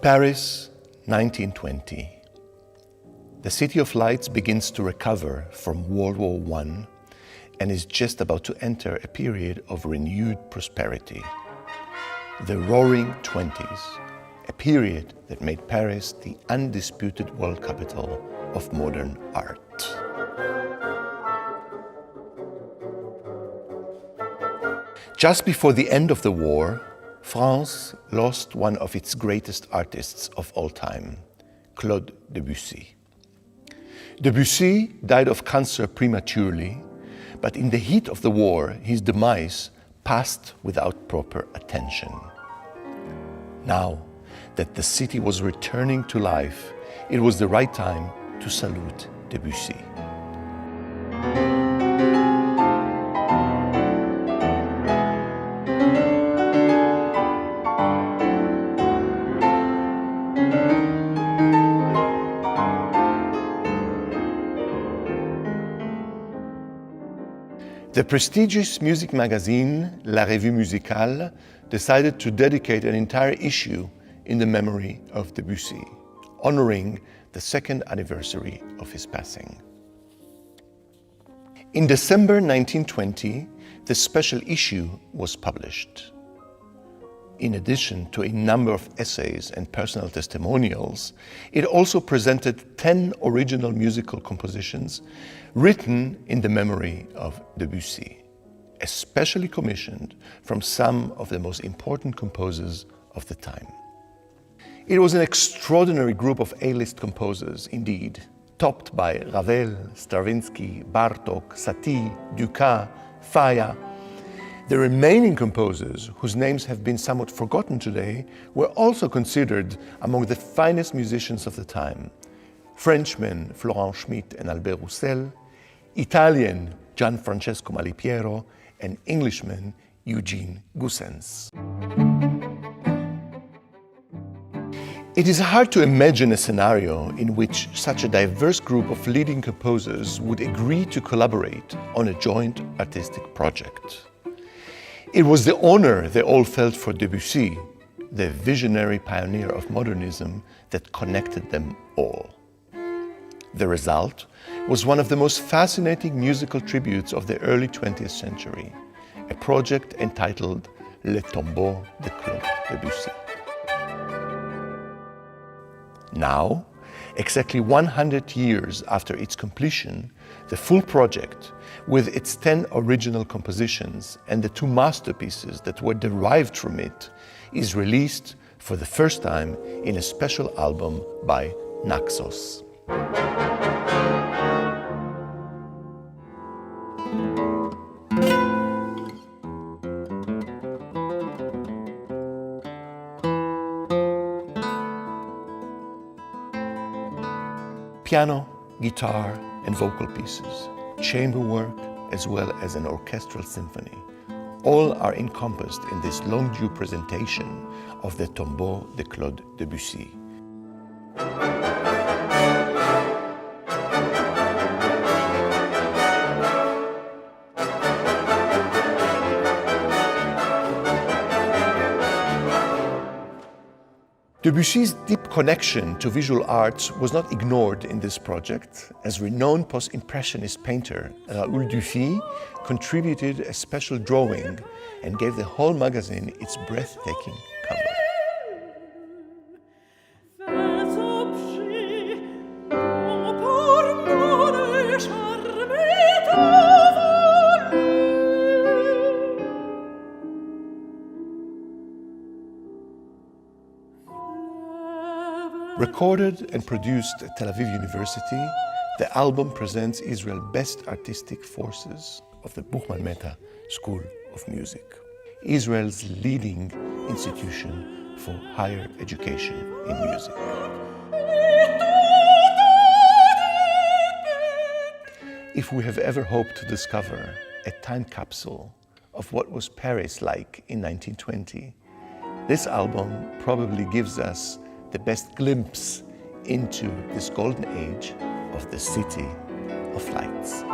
Paris, 1920. The City of Lights begins to recover from World War I and is just about to enter a period of renewed prosperity. The Roaring Twenties, a period that made Paris the undisputed world capital of modern art. Just before the end of the war, France lost one of its greatest artists of all time, Claude Debussy. Debussy died of cancer prematurely, but in the heat of the war, his demise passed without proper attention. Now that the city was returning to life, it was the right time to salute Debussy. The prestigious music magazine La Revue Musicale decided to dedicate an entire issue in the memory of Debussy, honoring the second anniversary of his passing. In December 1920, the special issue was published. In addition to a number of essays and personal testimonials, it also presented 10 original musical compositions written in the memory of Debussy, especially commissioned from some of the most important composers of the time. It was an extraordinary group of A-list composers, indeed, topped by Ravel, Stravinsky, Bartok, Satie, Dukas, Faya. The remaining composers, whose names have been somewhat forgotten today, were also considered among the finest musicians of the time. Frenchmen Florent Schmitt and Albert Roussel, Italian Gianfrancesco Malipiero, and Englishman Eugene Goossens. It is hard to imagine a scenario in which such a diverse group of leading composers would agree to collaborate on a joint artistic project. It was the honor they all felt for Debussy, the visionary pioneer of modernism, that connected them all. The result was one of the most fascinating musical tributes of the early 20th century, a project entitled Le Tombeau de Claude Debussy. Now, exactly 100 years after its completion, the full project, with its 10 original compositions and the 2 masterpieces that were derived from it, is released for the first time in a special album by Naxos. Piano, guitar, and vocal pieces, chamber work, as well as an orchestral symphony. All are encompassed in this long-due presentation of the Tombeau de Claude Debussy. Debussy's deep connection to visual arts was not ignored in this project, as renowned post-impressionist painter Raoul Dufy contributed a special drawing and gave the whole magazine its breathtaking cover. Recorded and produced at Tel Aviv University, the album presents Israel's best artistic forces of the Buchmann-Mehta School of Music, Israel's leading institution for higher education in music. If we have ever hoped to discover a time capsule of what was Paris like in 1920, this album probably gives us the best glimpse into this golden age of the City of Lights.